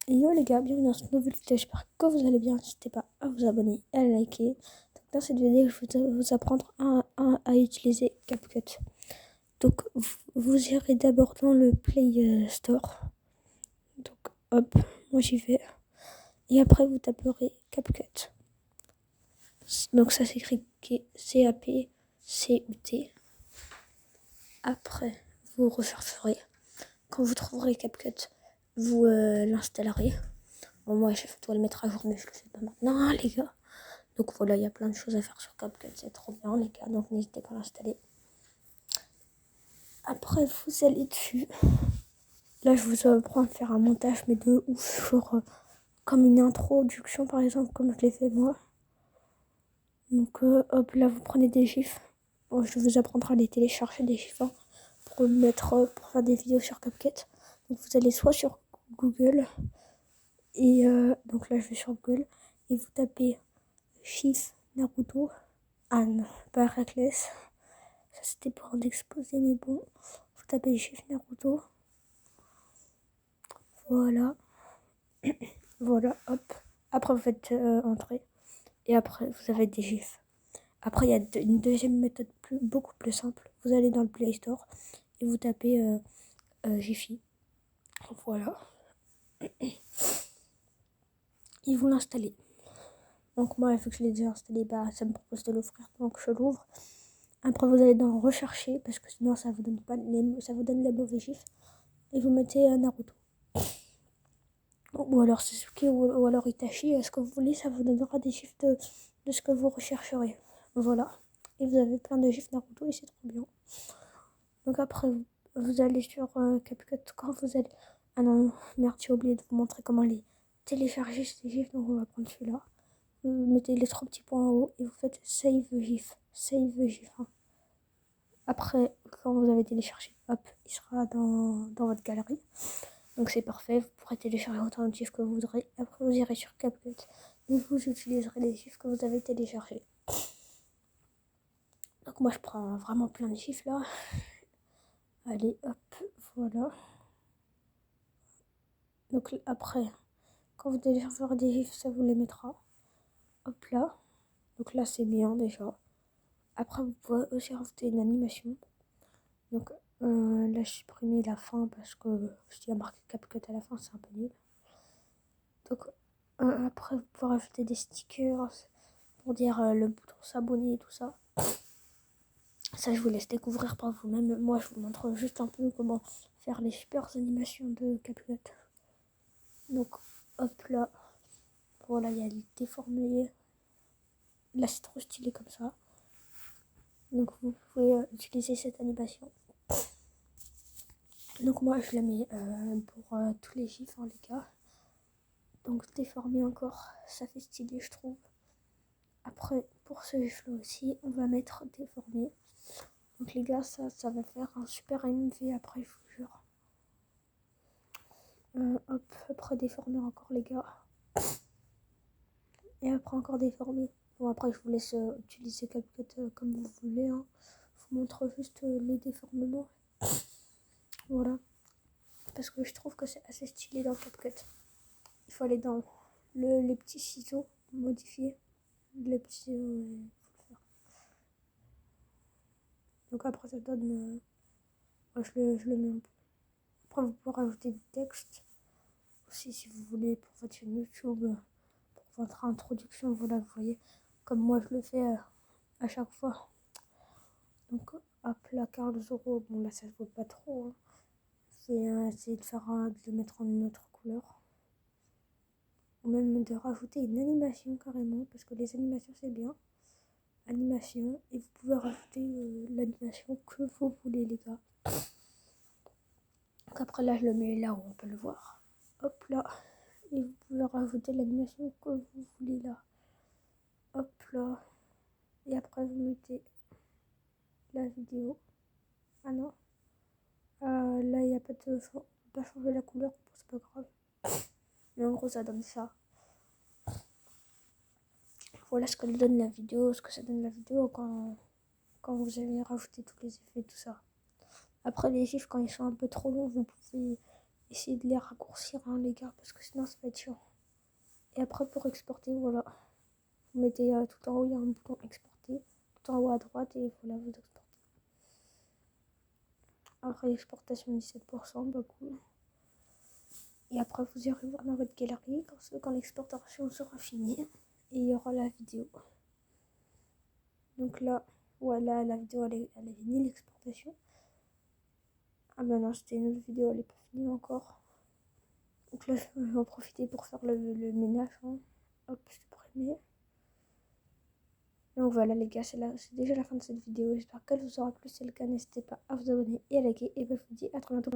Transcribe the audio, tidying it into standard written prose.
Et yo les gars, bienvenue dans cette nouvelle vidéo, j'espère que vous allez bien, n'hésitez pas à vous abonner et à liker. Donc dans cette vidéo, je vais vous apprendre à utiliser CapCut. Donc vous irez d'abord dans le Play Store. Donc hop, moi j'y vais. Et après vous taperez CapCut. Donc ça s'écrit C-A-P-C-U-T. Après vous rechercherez. Quand vous trouverez CapCut, vous l'installerez. Bon, moi, je dois le mettre à jour, mais je le fais pas maintenant, hein, les gars. Donc voilà, il y a plein de choses à faire sur CapCut, c'est trop bien, les gars. Donc n'hésitez pas à l'installer. Après, vous allez dessus. Là, je vous apprends à faire un montage, mais de ouf, genre comme une introduction, par exemple, comme je l'ai fait moi. Donc hop, là, vous prenez des gifs. Bon, je vous apprendrai à les télécharger des gifs, hein, pour mettre, pour faire des vidéos sur CapCut. Donc vous allez soit sur Google, et donc là, je vais sur Google, et vous tapez GIF Naruto. Ah non, pas Héraclès. Ça c'était pour en exposer, mais bon. Vous tapez GIF Naruto. Voilà. Voilà, hop. Après vous faites entrer. Et après vous avez des GIFs. Après il y a une deuxième méthode beaucoup plus simple. Vous allez dans le Play Store et vous tapez Giphy. Voilà. Et vous l'installez. Donc moi, vu que je l'ai déjà installé, bah ça me propose de l'ouvrir, donc je l'ouvre. Après vous allez dans rechercher, parce que sinon ça vous donne pas ça vous donne les mauvais gifs. Et vous mettez Naruto. Ou alors Sasuke ou alors Itachi, ce que vous voulez, ça vous donnera des gifs de ce que vous rechercherez. Voilà. Et vous avez plein de gifs Naruto et c'est trop bien. Donc après, vous allez sur CapCut quand vous allez... Ah non, merde, j'ai oublié de vous montrer comment les télécharger ces gifs, donc on va prendre celui-là. Vous mettez les 3 petits points en haut et vous faites Save GIF. Save GIF. Hein. Après, quand vous avez téléchargé, hop, il sera dans votre galerie. Donc c'est parfait, vous pourrez télécharger autant de gifs que vous voudrez. Après vous irez sur CapCut et vous utiliserez les gifs que vous avez téléchargés. Donc moi je prends vraiment plein de gifs là. Allez hop, voilà. Donc après, quand vous téléchargerez des gifs, ça vous les mettra. Hop là. Donc là c'est bien déjà. Après vous pouvez aussi rajouter une animation. Donc là j'ai supprimé la fin parce que s'il y a marqué CapCut à la fin c'est un peu nul. Donc après vous pouvez rajouter des stickers pour dire le bouton s'abonner et tout ça. Ça je vous laisse découvrir par vous-même. Moi je vous montre juste un peu comment faire les super animations de CapCut. Donc hop là. Voilà, il y a le déformé. Là c'est trop stylé comme ça. Donc vous pouvez utiliser cette animation. Donc moi je la mets pour tous les gifs, hein, les gars. Donc déformé encore, ça fait stylé je trouve. Après pour ce gif là aussi, on va mettre déformé. Donc les gars, ça va faire un super MV après, je vous jure. Hop, après déformer encore les gars. Et après encore déformer. Bon après je vous laisse utiliser CapCut comme vous voulez. Hein. Je vous montre juste les déformements. Voilà. Parce que je trouve que c'est assez stylé dans CapCut. Il faut aller dans les petits ciseaux, modifier. Les petits... Donc après ça donne... je le mets un peu. Après vous pouvez rajouter du texte. Aussi si vous voulez pour votre chaîne YouTube. Pour votre introduction, voilà, vous voyez. Comme moi je le fais à chaque fois. Donc hop là, 40 €. Bon là ça se voit pas trop. Hein. Je vais essayer de faire de le mettre en une autre couleur. Ou même de rajouter une animation carrément. Parce que les animations c'est bien. Animation. Et vous pouvez rajouter l'animation que vous voulez les gars. Donc après là je le mets là où on peut le voir. Hop là. Et vous pouvez rajouter l'animation que vous voulez là. Hop là. Et après vous mettez la vidéo. Ah non. Là il n'y a pas de... On peut pas changer la couleur. Bon, c'est pas grave. Mais en gros ça donne ça. Voilà ce que donne la vidéo. Ce que ça donne la vidéo quand vous avez rajouté tous les effets, tout ça. Après les gifs quand ils sont un peu trop longs, vous pouvez essayer de les raccourcir, hein, les gars, parce que sinon ça va être chiant. Et après, pour exporter, voilà. Vous mettez tout en haut, il y a un bouton exporter. Tout en haut à droite, et voilà, vous exportez. Après, exportation 17%, bah cool. Et après, vous irez voir dans votre galerie quand l'exportation sera finie. Et il y aura la vidéo. Donc là, voilà, la vidéo, elle est finie, l'exportation. Ah bah non, c'était une autre vidéo, elle n'est pas finie encore. Donc là, je vais en profiter pour faire le ménage. Hein. Hop, supprimer. Donc voilà les gars, c'est déjà la fin de cette vidéo. J'espère qu'elle vous aura plu. Si c'est le cas, n'hésitez pas à vous abonner et à liker. Et ben, je vous dis à très bientôt.